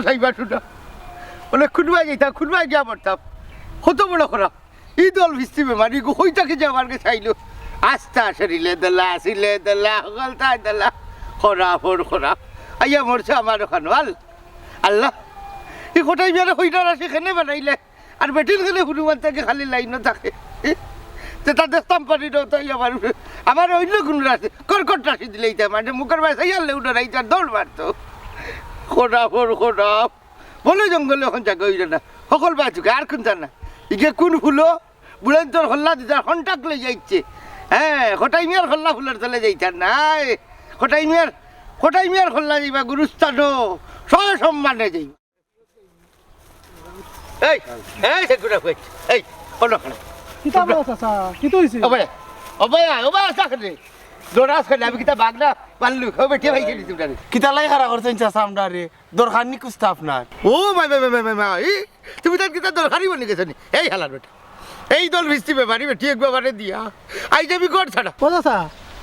যাইবা শুনা বলে খুনবাই যাইতাম খুনবাই গিয়া পড়তাম কত বড় খারাপ এই দল ভিস্তি বেমারি হইতাকে যে আমার কাছে আইলো আস্তা আসিলে দেলা গলতাই দেলা খরাপ ওর খরাপ আইয়া মরছে আমার ওখানে আল্লাহ এই কোটাই মেরে হইনারা সেখানে বানাইলে আর বেটির গেলে হনুমান থেকে খালি লাইনও থাকে তা দেখতাম পারি না তাই আমার অন্য কোনো রাশি কর্কট রাশি দিলেই মানে মুখের বাসাই আনলে উঠে রাইতে দৌড় মারতো খরাপ ওর খরাপ বলে জঙ্গলে এখন জায়গা হইল না সকল বাঁচুকে আর কোন না ইকে কোন ফুলো বুড়েন তোর হল্লা দিতার হন্টাক লই যাইছে হ্যাঁ হঠাই মিয়ার হল্লা ফুলের তলে যাইতার নাই হঠাই মিয়ার হল্লা যাইবা গুরুস্থানও সয় সম্মানে যাইবা এই এই সেগুলা কইছে এই কোনখানে কিতা বলো চাচা কি তো হইছে অবায়া চাকরে দরাস খালি আমি কিতা বাগনা পাল্লু ও বেটি ভাই গেলি তুমি কিতা লাই হারা করছেন চাচা আমরা রে দরকার নি কুস্তা আপনার ও মাই তুমি তার কিতা দরকারই বলে গেছো নি এই হালার বেটা এই দল ভিস্তি ব্যাপারি বেটি এক ব্যাপারে দিয়া আই যাবি গড় ছাড়া ও চাচা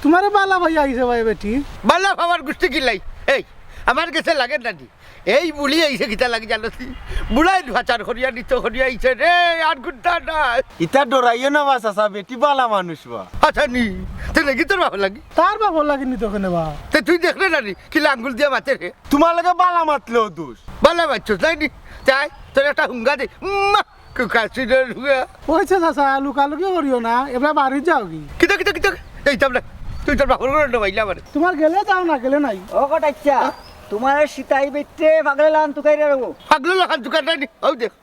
তোমারে বালা ভাই আইছে ভাই বেটি বালা আমার গোষ্ঠী কিলাই এই আমার কাছে লাগে নানি এই বুড়ি আইছে কিতা লাগে জানো বুড়াই ভাচার হরিয়া নিত হরিয়া আইছে রে আর গুড্ডা না ইতা ডরাইও না বা চাচা বেটি বালা মানুষ বা আচ্ছা নি তুই লাগি তোর ভালো লাগি তার বাপ লাগেনি তো কেন বা তে তুই দেখলে নানি কিলা আঙ্গুল দিয়া মাতে রে তোমার লাগে বালা মাতলেও দোষ বালা বাচ্চোস নাই নি চাই তোর একটা হুঙ্গা দে কুকাশিনের হুঙ্গা ওইছে চাচা লুকালুকি করিও না এবার বাড়ি যাও কি কিতা এই তাবলা তুই তোর বাপর করে নবাইলা মানে তোমার গেলে যাও না গেলে নাই ও কটাচ্ছা তোমার সীতাই বেটে পাগলে লান তুকাই রাখবো পাগলো লাগান দোকান নাই নি ও দেখ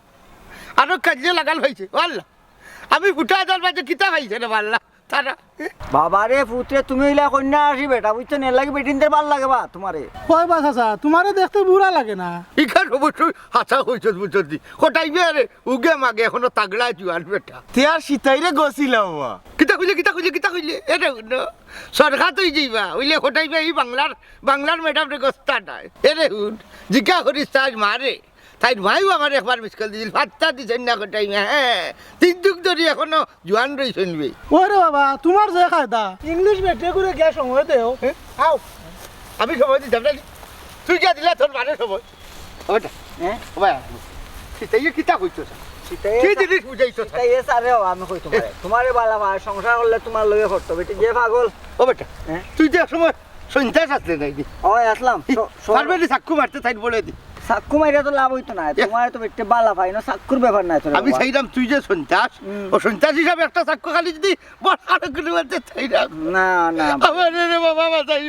আরো কাজে লাগাল হয়েছে আল্লাহ আমি ফুটা দল বাজে কিতা খাইছে রে আল্লাহ তারা বাবারে পুত্রে তুমি হইলা কন্যা আসি বেটা বুঝছো না লাগে বেটিনদের ভাল লাগে বা তোমারে কই বা চাচা তোমারে দেখতে বুড়া লাগে না ইখান অবশ্যই হাসা হয়েছে বুঝছি দি কোটাই রে উগে মাগে এখনো তাগড়া জুয়ান বেটা তে আর সীতাইরে গছিল বা কিতা খুঁজলে এটা সরকার তুই যাইবা ওইলে হোটাইবা এই বাংলার ম্যাডাম রে গস্তা নাই এরে হুন জিজ্ঞা করিস তাজ মারে তাই মাইও আমার একবার মিসকাল দিছিল ভাতটা দিছেন না কোটাই হ্যাঁ তিন যুগ ধরে এখনো জোয়ান রই শুনবি ওরে বাবা তোমার যে খায়দা ইংলিশ বেটে করে গিয়া সময় দেও আও আমি সময় দিতাম না তুই যা দিলা তোর মানে সময় ওটা হ্যাঁ ওবা সেটাই কিতা কইছো কি জিনিস বুঝাইছো তাই এ সারে আমি কই তোমারে বালা মা সংসার করলে তোমার লগে করতে বেটি যে পাগল ও বেটা তুই যে সময় সন্ধ্যাস আসলে নাই দি ও আসলাম পারবে সাক্ষু মারতে তাই বলে দি সাক্ষু মাইরা তো লাভ হইতো না তোমার তো বেটে বালা পাই না সাক্ষুর ব্যাপার নাই তোর আমি চাইলাম তুই যে সন্ত্রাস ও সন্ত্রাস হিসাবে একটা সাক্ষ্য খালি যদি বসানো করে চাই না না আমার রে বাবা বাতাই